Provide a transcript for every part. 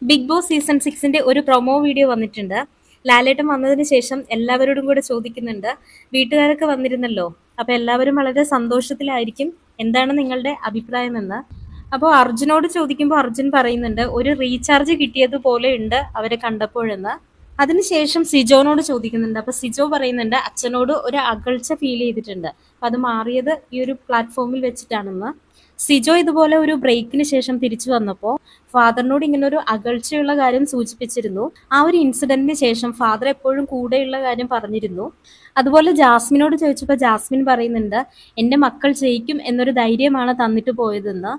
Big boss season 6ന്റെ ഒരു promo video വന്നിട്ടുണ്ട്. ലാലേട്ടൻ വന്നതിന് ശേഷം എല്ലാവരോടും കൂടെ ചോദിക്കുന്നുണ്ട്. വീട്ടുകാരൊക്കെ വന്നിരുന്നല്ലോ, അപ്പൊ എല്ലാവരും വളരെ സന്തോഷത്തിലായിരിക്കും. എന്താണ് നിങ്ങളുടെ അഭിപ്രായമെന്ന്. അപ്പോൾ അർജുനോട് ചോദിക്കുമ്പോൾ അർജുൻ പറയുന്നുണ്ട് ഒരു റീചാർജ് കിട്ടിയതുപോലെ ഉണ്ട് അവരെ കണ്ടപ്പോഴെന്ന്. അതിനുശേഷം സിജോനോട് ചോദിക്കുന്നുണ്ട്. അപ്പൊ സിജോ പറയുന്നുണ്ട് അച്ഛനോട് ഒരു അകൽച്ച ഫീൽ ചെയ്തിട്ടുണ്ട്. അപ്പൊ അത് മാറിയത് ഈ ഒരു പ്ലാറ്റ്ഫോമിൽ വെച്ചിട്ടാണെന്ന്. സിജോ ഇതുപോലെ ഒരു ബ്രേക്കിന് ശേഷം തിരിച്ചു വന്നപ്പോൾ ഫാദറിനോട് ഇങ്ങനെ ഒരു അകൽച്ചയുള്ള കാര്യം സൂചിപ്പിച്ചിരുന്നു. ആ ഒരു ഇൻസിഡന്റിന് ശേഷം ഫാദർ എപ്പോഴും കൂടെയുള്ള കാര്യം പറഞ്ഞിരുന്നു. അതുപോലെ ജാസ്മിനോട് ചോദിച്ചപ്പോൾ ജാസ്മിൻ പറയുന്നുണ്ട് എന്റെ മക്കൾ ജയിക്കും എന്നൊരു ധൈര്യമാണ് തന്നിട്ട് പോയതെന്ന്.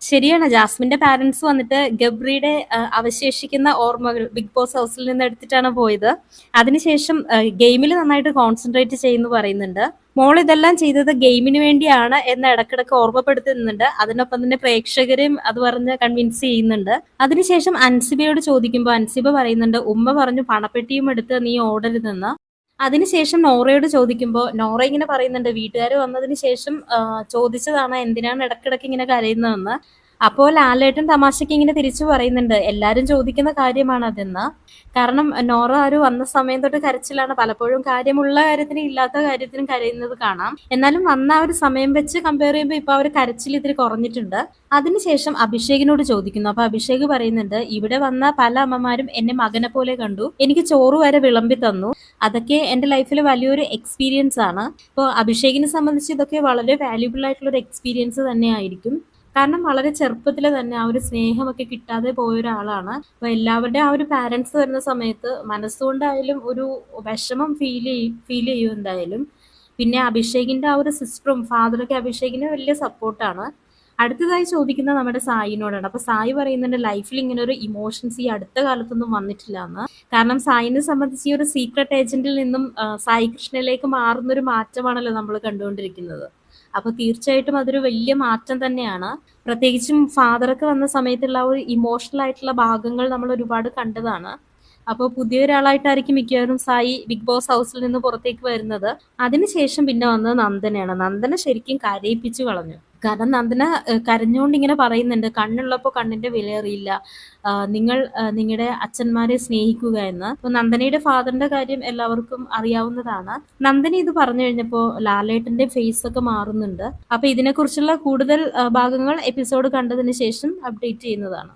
ശരിയാണ്, ജാസ്മിന്റെ പാരന്റ്സ് വന്നിട്ട് ഗബ്രിയുടെ അവശേഷിക്കുന്ന ഓർമ്മകൾ ബിഗ് ബോസ് ഹൗസിൽ നിന്ന് എടുത്തിട്ടാണ് പോയത്. അതിനുശേഷം ഗെയിമിൽ നന്നായിട്ട് കോൺസെൻട്രേറ്റ് ചെയ്യുന്നു പറയുന്നുണ്ട്. മോൾ ഇതെല്ലാം ചെയ്തത് ഗെയിമിന് വേണ്ടിയാണ് എന്ന് ഇടക്കിടക്ക് ഓർമ്മപ്പെടുത്തുന്നുണ്ട്. അതിനൊപ്പം തന്നെ പ്രേക്ഷകരെയും അത് പറഞ്ഞ് കൺവിൻസ് ചെയ്യുന്നുണ്ട്. അതിനുശേഷം അൻസിബയോട് ചോദിക്കുമ്പോൾ അൻസിബ പറയുന്നുണ്ട് ഉമ്മ പറഞ്ഞു പണപ്പെട്ടിയും എടുത്ത് നീ ഓടരുതെന്ന്. അതിനുശേഷം നോറയോട് ചോദിക്കുമ്പോൾ നോറ ഇങ്ങനെ പറയുന്നുണ്ട് വീട്ടുകാർ വന്നതിന് ശേഷം ചോദിച്ചതാണ് എന്തിനാണ് ഇടക്കിടക്ക് ഇങ്ങനെ കരയുന്നതെന്ന്. അപ്പോൾ ലാലേട്ടൻ തമാശയ്ക്ക് ഇങ്ങനെ തിരിച്ചു പറയുന്നുണ്ട് എല്ലാരും ചോദിക്കുന്ന കാര്യമാണ് അതെന്ന്. കാരണം നോറ ഒരു വന്ന സമയം തൊട്ട് കരച്ചിലാണ്. പലപ്പോഴും കാര്യമുള്ള കാര്യത്തിനും ഇല്ലാത്ത കാര്യത്തിനും കരയുന്നത് കാണാം. എന്നാലും വന്ന ആ ഒരു സമയം വെച്ച് കമ്പയർ ചെയ്യുമ്പോൾ ഇപ്പൊ ആ ഒരു കരച്ചിൽ ഇത്തിരി കുറഞ്ഞിട്ടുണ്ട്. അതിനുശേഷം അഭിഷേകിനോട് ചോദിക്കുന്നു. അപ്പൊ അഭിഷേക് പറയുന്നുണ്ട് ഇവിടെ വന്ന പല അമ്മമാരും എന്നെ മകനെ പോലെ കണ്ടു, എനിക്ക് ചോറ് വരെ വിളമ്പി തന്നു. അതൊക്കെ എന്റെ ലൈഫിൽ വലിയൊരു എക്സ്പീരിയൻസ് ആണ്. ഇപ്പോൾ അഭിഷേകിനെ സംബന്ധിച്ച് ഇതൊക്കെ വളരെ വാല്യൂബിൾ ആയിട്ടുള്ള ഒരു എക്സ്പീരിയൻസ് തന്നെയായിരിക്കും. കാരണം വളരെ ചെറുപ്പത്തിൽ തന്നെ ആ ഒരു സ്നേഹമൊക്കെ കിട്ടാതെ പോയ ഒരാളാണ്. അപ്പൊ എല്ലാവരുടെ ആ ഒരു പാരന്റ്സ് വരുന്ന സമയത്ത് മനസ്സുകൊണ്ടായാലും ഒരു വിഷമം ഫീൽ ചെയ്യും എന്തായാലും. പിന്നെ അഭിഷേകിന്റെ ആ ഒരു സിസ്റ്ററും ഫാദറൊക്കെ അഭിഷേകിന് വലിയ സപ്പോർട്ടാണ്. അടുത്തതായി ചോദിക്കുന്നത് നമ്മുടെ സായിനോടാണ്. അപ്പൊ സായി പറയുന്നുണ്ട് ലൈഫിൽ ഇങ്ങനെ ഒരു ഇമോഷൻസ് ഈ അടുത്ത കാലത്തൊന്നും വന്നിട്ടില്ല എന്ന്. കാരണം സായിനെ സംബന്ധിച്ച് ഈ ഒരു സീക്രട്ട് ഏജന്റിൽ നിന്നും സായി കൃഷ്ണയിലേക്ക് മാറുന്ന ഒരു മാറ്റമാണല്ലോ നമ്മൾ കണ്ടുകൊണ്ടിരിക്കുന്നത്. അപ്പൊ തീർച്ചയായിട്ടും അതൊരു വലിയ മാറ്റം തന്നെയാണ്. പ്രത്യേകിച്ചും ഫാദറൊക്കെ വന്ന സമയത്തുള്ള ആ ഒരു ഇമോഷണൽ ആയിട്ടുള്ള ഭാഗങ്ങൾ നമ്മൾ ഒരുപാട് കണ്ടതാണ്. അപ്പോൾ പുതിയൊരാളായിട്ടായിരിക്കും മിക്കവാറും സായി ബിഗ് ബോസ് ഹൗസിൽ നിന്ന് പുറത്തേക്ക് വരുന്നത്. അതിനുശേഷം പിന്നെ വന്നത് നന്ദനയാണ്. നന്ദന ശരിക്കും കരയിപ്പിച്ചു കളഞ്ഞു. കാരണം നന്ദന കരഞ്ഞുകൊണ്ട് ഇങ്ങനെ പറയുന്നുണ്ട് കണ്ണുള്ളപ്പോൾ കണ്ണിന്റെ വില അറിയില്ല, നിങ്ങൾ നിങ്ങളുടെ അച്ഛന്മാരെ സ്നേഹിക്കുക എന്ന്. അപ്പൊ നന്ദനയുടെ ഫാദറിന്റെ കാര്യം എല്ലാവർക്കും അറിയാവുന്നതാണ്. നന്ദന ഇത് പറഞ്ഞു കഴിഞ്ഞപ്പോൾ ലാലേട്ടന്റെ ഫേസ് ഒക്കെ മാറുന്നുണ്ട്. അപ്പൊ ഇതിനെക്കുറിച്ചുള്ള കൂടുതൽ ഭാഗങ്ങൾ എപ്പിസോഡ് കണ്ടതിന് ശേഷം അപ്ഡേറ്റ് ചെയ്യുന്നതാണ്.